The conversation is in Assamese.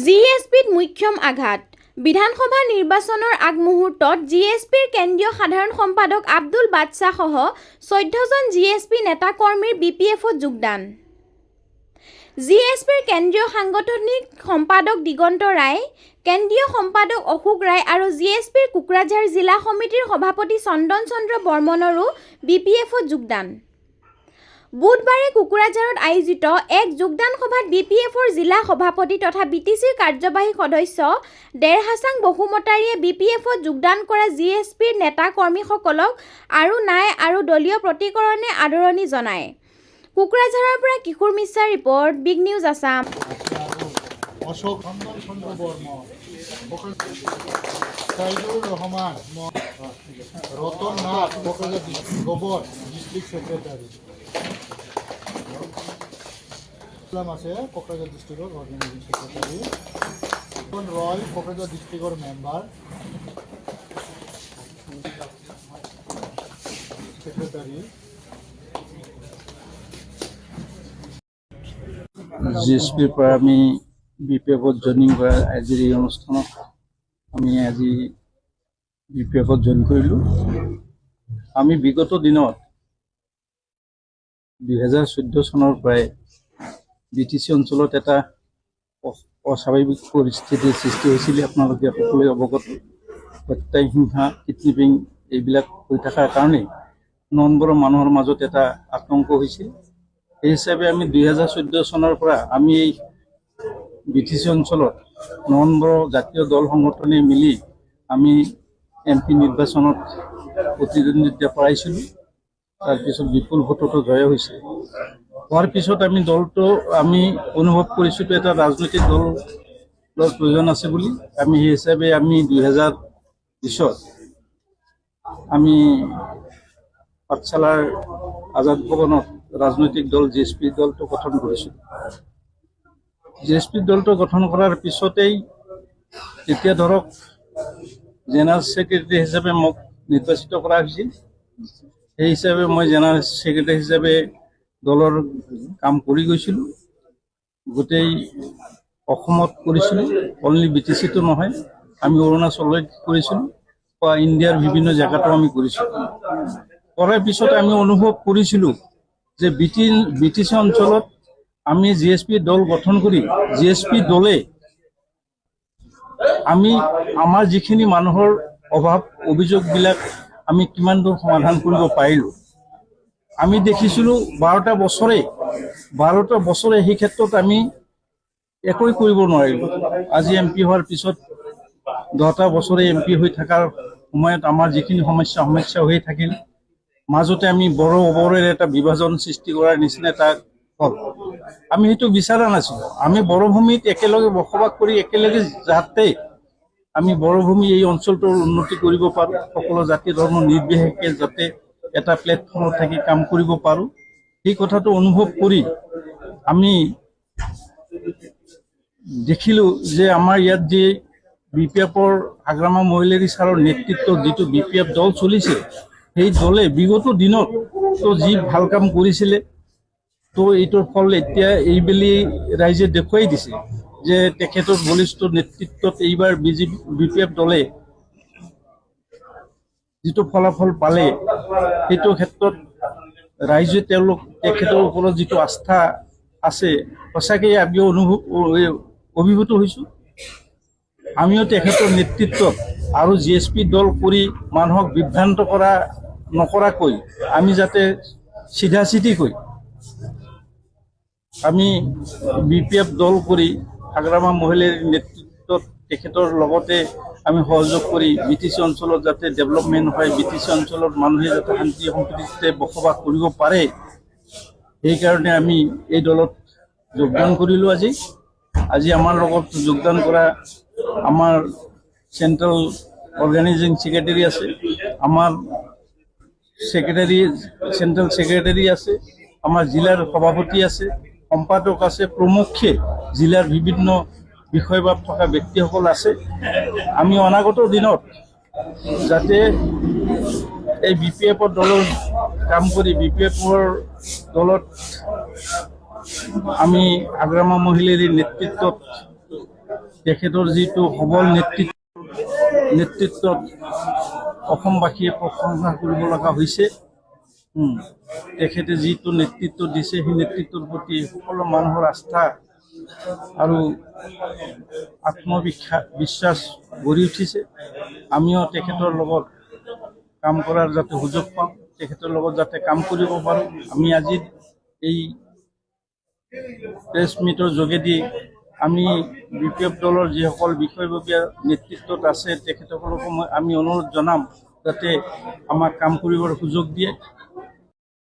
জিএছপিত মুখ্যম আঘাত বিধানসভা নিৰ্বাচনৰ আগমুহূৰ্তত জিএছপিৰ কেন্দ্ৰীয় সাধাৰণ সম্পাদক আব্দুল বাদশ্বাহসহ 14জন জিএছপি নেতা-কৰ্মীৰ বিপিএফত যোগদান। জিএছপিৰ কেন্দ্ৰীয় সাংগঠনিক সম্পাদক দিগন্ত ৰায়, কেন্দ্ৰীয় সম্পাদক অশোক ৰায় আৰু জিএছপিৰ কোকৰাঝাৰ জিলা সমিতিৰ সভাপতি চন্দন চন্দ্ৰ বৰ্মনৰো বিপিএফত যোগদান। বুধবাৰে কোকৰাঝাৰত আয়োজিত এক যোগদান সভাত বিপিএফৰ জিলা সভাপতি তথা বিটিচিৰ কাৰ্যবাহী সদস্য ডেৰ হাছাং বসুমতাৰীয়ে বিপিএফত যোগদান কৰা জিএছপিৰ নেতা-কৰ্মীসকলক আৰু দলীয় প্ৰতিকৰণে আদৰণি জনায়। কোকৰাঝাৰৰ পৰা কিশোৰ মিশ্ৰাৰ report, big news Assam. Ashok Chandra Barman, Saidur Rahman, Ratan Nath, গোবৰ ডিস্ট্ৰিক্ট সেক্ৰেটাৰি আছে কোকৰাঝাৰ ডিস্ট্ৰিক্টৰ অৰ্গানাইজিং সেক্ৰেটাৰি, ৰয় কোকৰাঝাৰ ডিস্ট্ৰিক্টৰ মেম্বাৰ সেক্ৰেটাৰি। জিএছপিৰ পৰা আমি বিপিএফত জইনিং কৰা আজিৰ এই অনুষ্ঠানত আমি আজি বিপিএফত জইন কৰিলোঁ। আমি বিগত দিনত 2014 চনৰ পৰাই বিটিচি অঞ্চলত এটা অস্বাভাৱিক পৰিস্থিতিৰ সৃষ্টি হৈছিলে। আপোনালোকে সকলোৱে অৱগত। হত্যা, হিংসা, কিডনেপিং এইবিলাক হৈ থকাৰ কাৰণে নম্বৰৰ মানুহৰ মাজত এটা আতংক হৈছিল। এই হিচাপে আমি 2014 চনৰ পৰা আমি এই বিটিচি অঞ্চলত নম্বৰ জাতীয় দল সংগঠনে মিলি আমি MP নিৰ্বাচনত প্ৰতিদ্বন্দ্বিতা কৰাইছিলোঁ। তাৰপিছত বিপুল ভোটতো জয় হৈছে। হোৱাৰ পিছত আমি দলটো আমি অনুভৱ কৰিছিলোঁ এটা ৰাজনৈতিক দলৰ প্ৰয়োজন আছে বুলি। আমি সেই হিচাপে আমি 2020ত আমি পাঠশালাৰ আজাদ ভৱনত ৰাজনৈতিক দল জিএছপি দলটো গঠন কৰিছিলোঁ। জিএছপি দলটো গঠন কৰাৰ পিছতেই এতিয়া ধৰক জেনেৰেল ছেক্ৰেটাৰী হিচাপে মোক নিৰ্বাচিত কৰা হৈছিল। সেই হিচাপে মই জেনেৰেল ছেক্ৰেটাৰী হিচাপে দলৰ কাম কৰি গৈছিলোঁ। গোটেই অসমত কৰিছিলোঁ, অনলি বিটিচিটো নহয়, আমি অৰুণাচলত কৰিছিলোঁ বা ইণ্ডিয়াৰ বিভিন্ন জেগাতো আমি কৰিছিলোঁ। কৰাৰ পিছত আমি অনুভৱ কৰিছিলোঁ যে বিটিচি অঞ্চলত আমি জিএছপি দল গঠন কৰি জিএছপি দলে আমি আমাৰ যিখিনি মানুহৰ অভাৱ অভিযোগবিলাক আমি কিমান দূৰ সমাধান কৰিব পাৰিলোঁ। আমি দেখিছিলোঁ 12টা বছৰে সেই ক্ষেত্ৰত আমি একোৱে কৰিব নোৱাৰিলোঁ। আজি MP হোৱাৰ পিছত 10টা বছৰে MP হৈ থকাৰ সময়ত আমাৰ যিখিনি সমস্যা হৈ থাকিল, মাজতে আমি বড়োৰ এটা বিভাজন সৃষ্টি কৰাৰ নিচিনা এটা হ'ল। আমি সেইটো বিচৰা নাছিলোঁ। আমি বড়োভূমিত একেলগে বসবাস কৰি একেলগে যাতে আমি বড়োভূমি এই অঞ্চলটোৰ উন্নতি কৰিব পাৰোঁ, সকলো জাতি ধৰ্ম নিৰ্বিশেষে যাতে এটা প্লেটফৰ্মত থাকি কাম কৰিব পাৰোঁ, সেই কথাটো অনুভৱ কৰি আমি দেখিলোঁ যে আমাৰ ইয়াত যি বিপিএফৰ আগ্ৰামা মহিলাৰী ছাৰৰ নেতৃত্বত যিটো বিপিএফ দল চলিছে, সেই দলে বিগত দিনত তো যি ভাল কাম কৰিছিলে, তো এইটোৰ ফল এতিয়া এইবেলি ৰাইজে দেখুৱাই দিছে যে তেখেতৰ বলিষ্ঠ নেতৃত্বত এইবাৰ বিপিএফ দলে যিটো ফলাফল পালে, সেইটো ক্ষেত্ৰত ৰাইজে তেখেতৰ ওপৰত যিটো আস্থা আছে, সঁচাকৈ আমি অভিভূত হৈছোঁ। আমিও তেখেতৰ নেতৃত্বত আৰু জিএছপি দল কৰি মানুহক বিভ্ৰান্ত নকৰাকৈ আমি যাতে চিধাচিধিকৈ আমি বিপিএফ দল কৰি আগ্ৰামা মহিলাৰ নেতৃত্বত তেখেতৰ লগতে আমি সহযোগ কৰি বিটিচি অঞ্চলত যাতে ডেভেলপমেণ্ট হয়, বিটিচি অঞ্চলত মানুহে যাতে শান্তি সম্প্ৰীতিৰে বসবাস কৰিব পাৰে, সেইকাৰণে আমি এই দলত যোগদান কৰিলোঁ। আজি আমাৰ লগত যোগদান কৰা আমাৰ চেণ্ট্ৰেল অৰ্গেনাইজিং ছেক্ৰেটাৰী আছে, আমাৰ চেণ্ট্ৰেল ছেক্ৰেটাৰী আছে, আমাৰ জিলাৰ সভাপতি আছে, সম্পাদক আছে, প্ৰমুখ্যে জিলাৰ বিভিন্ন বিষয়বাব থকা ব্যক্তিসকল আছে। আমি অনাগত দিনত যাতে এই বিপিএফৰ দলৰ কাম কৰি বিপিএফৰ দলত আমি আগ্ৰামা মহিলাৰ নেতৃত্বত তেখেতৰ যিটো সবল নেতৃত্বত অসমবাসীয়ে প্ৰশংসা কৰিব লগা হৈছে। তেখেতে যিটো নেতৃত্ব দিছে সেই নেতৃত্বৰ প্ৰতি সকলো মানুহৰ আস্থা আৰু আত্মবিশ্বাস গঢ়ি উঠিছে। আমিও তেখেতৰ লগত কাম কৰাৰ যাতে সুযোগ পাওঁ, তেখেতৰ লগত যাতে কাম কৰিব পাৰোঁ। আমি আজি এই প্ৰেছ মিটৰ যোগেদি আমি BPF দলৰ যিসকল বিষয়ববীয়া নেতৃত্বত আছে তেখেতসকলকো আমি অনুৰোধ জনাম যাতে আমাক কাম কৰিবৰ সুযোগ দিয়ে।